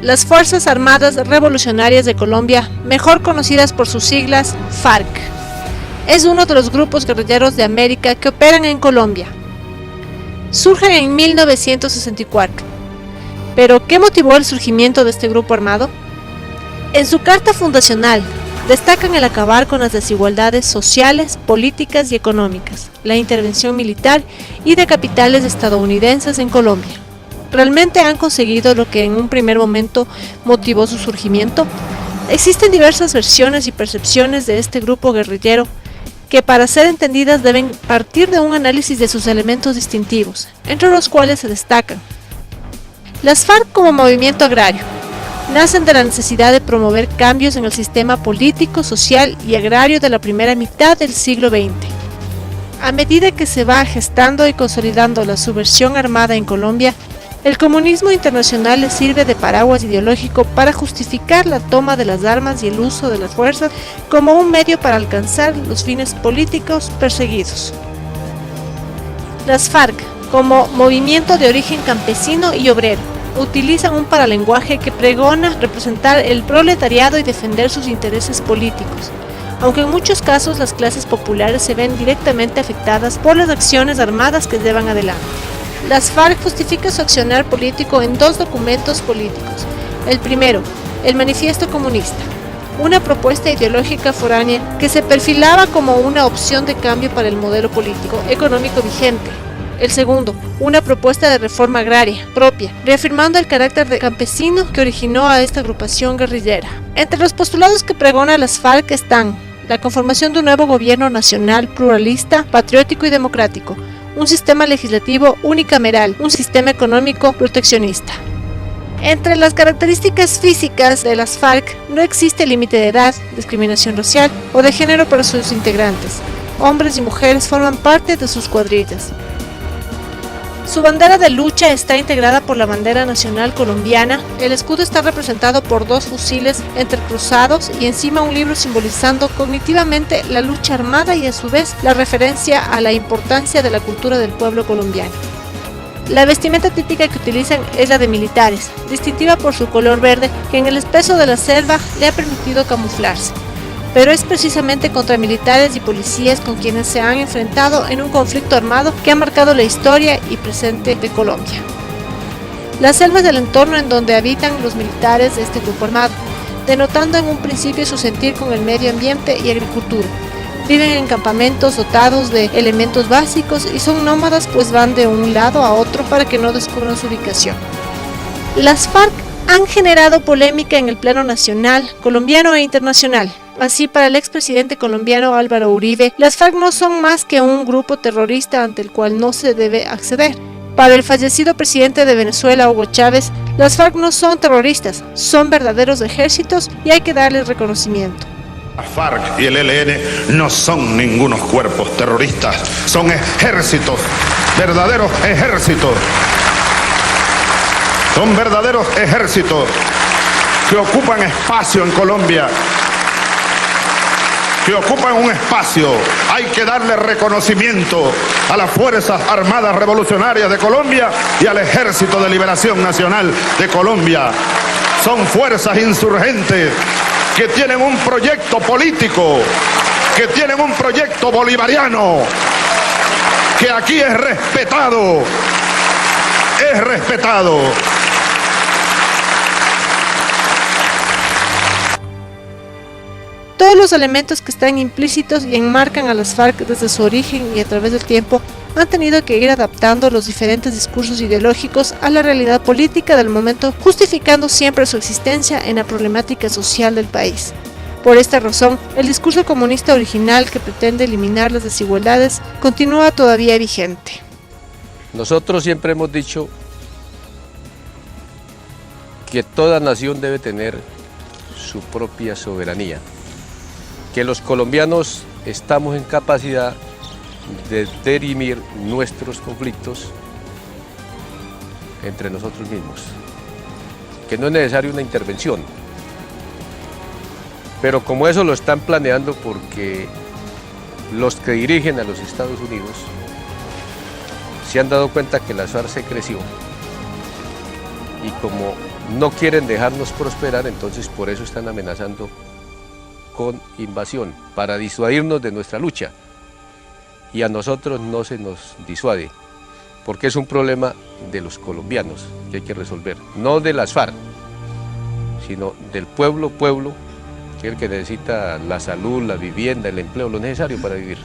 las Fuerzas Armadas Revolucionarias de Colombia, mejor conocidas por sus siglas FARC. Es uno de los grupos guerrilleros de América que operan en Colombia. Surge en 1964. ¿Pero qué motivó el surgimiento de este grupo armado? En su carta fundacional, destacan el acabar con las desigualdades sociales, políticas y económicas, la intervención militar y de capitales estadounidenses en Colombia. ¿Realmente han conseguido lo que en un primer momento motivó su surgimiento? Existen diversas versiones y percepciones de este grupo guerrillero que para ser entendidas deben partir de un análisis de sus elementos distintivos, entre los cuales se destacan las FARC como movimiento agrario. Nacen de la necesidad de promover cambios en el sistema político, social y agrario de la primera mitad del siglo XX. A medida que se va gestando y consolidando la subversión armada en Colombia, el comunismo internacional les sirve de paraguas ideológico para justificar la toma de las armas y el uso de las fuerzas como un medio para alcanzar los fines políticos perseguidos. Las FARC, como movimiento de origen campesino y obrero, utilizan un paralenguaje que pregona representar el proletariado y defender sus intereses políticos, aunque en muchos casos las clases populares se ven directamente afectadas por las acciones armadas que llevan adelante. Las FARC justifican su accionar político en dos documentos políticos. El primero, el Manifiesto Comunista, una propuesta ideológica foránea que se perfilaba como una opción de cambio para el modelo político económico vigente. El segundo, una propuesta de reforma agraria propia, reafirmando el carácter de campesino que originó a esta agrupación guerrillera. Entre los postulados que pregona las FARC están la conformación de un nuevo gobierno nacional pluralista, patriótico y democrático, un sistema legislativo unicameral, un sistema económico proteccionista. Entre las características físicas de las FARC no existe límite de edad, discriminación racial o de género para sus integrantes. Hombres y mujeres forman parte de sus cuadrillas. Su bandera de lucha está integrada por la bandera nacional colombiana, el escudo está representado por dos fusiles entrecruzados y encima un libro simbolizando cognitivamente la lucha armada y a su vez la referencia a la importancia de la cultura del pueblo colombiano. La vestimenta típica que utilizan es la de militares, distintiva por su color verde que en el espeso de la selva le ha permitido camuflarse. Pero es precisamente contra militares y policías con quienes se han enfrentado en un conflicto armado que ha marcado la historia y presente de Colombia. Las selvas del entorno en donde habitan los militares de este grupo armado, denotando en un principio su sentir con el medio ambiente y agricultura. Viven en campamentos dotados de elementos básicos y son nómadas, pues van de un lado a otro para que no descubran su ubicación. Las FARC han generado polémica en el plano nacional, colombiano e internacional. Así, para el expresidente colombiano Álvaro Uribe, las FARC no son más que un grupo terrorista ante el cual no se debe acceder. Para el fallecido presidente de Venezuela, Hugo Chávez, las FARC no son terroristas, son verdaderos ejércitos y hay que darles reconocimiento. Las FARC y el ELN no son ningunos cuerpos terroristas, son ejércitos, verdaderos ejércitos. Son verdaderos ejércitos que ocupan espacio en Colombia, que ocupan un espacio. Hay que darle reconocimiento a las Fuerzas Armadas Revolucionarias de Colombia y al Ejército de Liberación Nacional de Colombia. Son fuerzas insurgentes que tienen un proyecto político, que tienen un proyecto bolivariano, que aquí es respetado, es respetado. Todos los elementos que están implícitos y enmarcan a las FARC desde su origen y a través del tiempo han tenido que ir adaptando los diferentes discursos ideológicos a la realidad política del momento, justificando siempre su existencia en la problemática social del país. Por esta razón, el discurso comunista original que pretende eliminar las desigualdades continúa todavía vigente. Nosotros siempre hemos dicho que toda nación debe tener su propia soberanía, que los colombianos estamos en capacidad de dirimir nuestros conflictos entre nosotros mismos, que no es necesaria una intervención, pero como eso lo están planeando porque los que dirigen a los Estados Unidos se han dado cuenta que la FARC se creció y como no quieren dejarnos prosperar, entonces por eso están amenazando con invasión, para disuadirnos de nuestra lucha. Y a nosotros no se nos disuade, porque es un problema de los colombianos que hay que resolver, no de las FARC, sino del pueblo, que es el que necesita la salud, la vivienda, el empleo, lo necesario para vivir.